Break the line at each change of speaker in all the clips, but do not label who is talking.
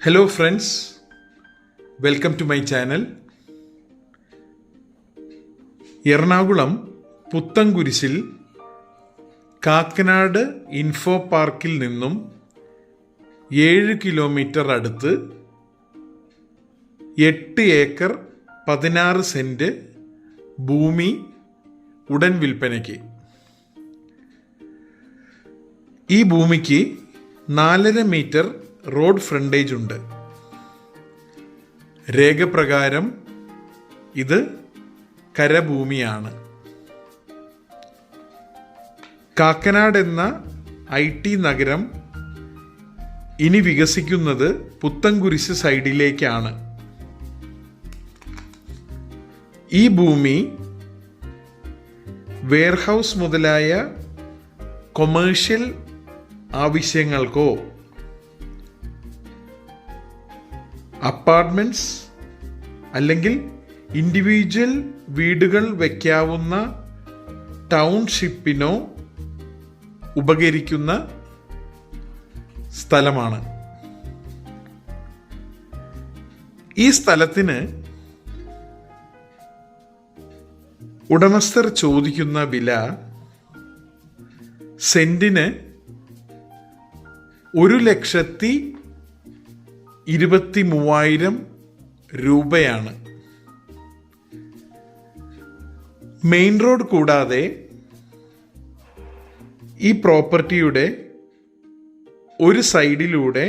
Hello friends, welcome to my channel. Ernakulam പുത്തൻകുരിശിൽ കാക്കനാട് ഇൻഫോ പാർക്കിൽ നിന്നും 7 കിലോമീറ്റർ അടുത്ത് 8 ഏക്കർ 16 സെന്റ് ഭൂമി ഉടൻ വിൽപ്പനയ്ക്ക്. ഈ ഭൂമിക്ക് 4.5 മീറ്റർ റോഡ് ഫ്രണ്ടേജ് ഉണ്ട്. രേഖപ്രകാരം ഇത് കരഭൂമിയാണ്. കാക്കനാട് എന്ന IT നഗരം ഇനി വികസിക്കുന്നത് പുത്തൻകുരിശ് സൈഡിലേക്കാണ്. ഈ ഭൂമി വെയർഹൗസ് മുതലായ കൊമേഴ്ഷ്യൽ ആവശ്യങ്ങൾക്കോ അപ്പാർട്ട്മെന്റ്സ് അല്ലെങ്കിൽ ഇൻഡിവിജ്വൽ വീടുകൾ വയ്ക്കാവുന്ന ടൗൺഷിപ്പിനോ ഉപകരിക്കുന്ന സ്ഥലമാണ്. ഈ സ്ഥലത്തിന് ഉടമസ്ഥർ ചോദിക്കുന്ന വില സെന്റിന് 1,23,000 രൂപയാണ്. മെയിൻ റോഡ് കൂടാതെ ഈ പ്രോപ്പർട്ടിയുടെ ഒരു സൈഡിലൂടെ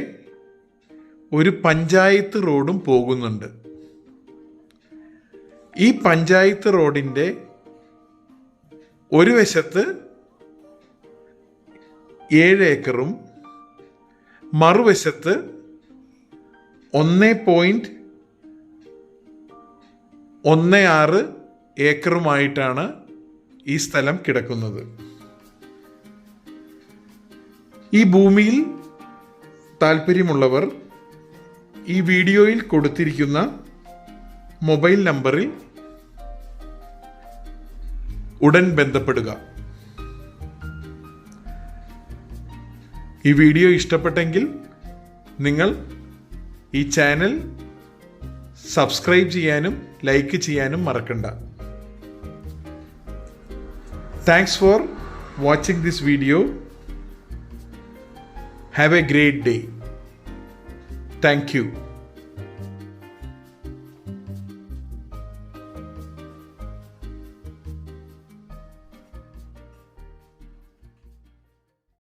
ഒരു പഞ്ചായത്ത് റോഡും പോകുന്നുണ്ട്. ഈ പഞ്ചായത്ത് റോഡിൻ്റെ ഒരു വശത്ത് 7 ഏക്കറും മറുവശത്ത് 1.16 ഏക്കറുമായിട്ടാണ് ഈ സ്ഥലം കിടക്കുന്നത്. ഈ ഭൂമിയിൽ താല്പര്യമുള്ളവർ ഈ വീഡിയോയിൽ കൊടുത്തിരിക്കുന്ന മൊബൈൽ നമ്പറിൽ ഉടൻ ബന്ധപ്പെടുക. ഈ വീഡിയോ ഇഷ്ടപ്പെട്ടെങ്കിൽ നിങ്ങൾ ഈ ചാനൽ സബ്സ്ക്രൈബ് ചെയ്യാനും ലൈക്ക് ചെയ്യാനും മറക്കണ്ട. Thanks for watching this video. Have A great day. Thank you.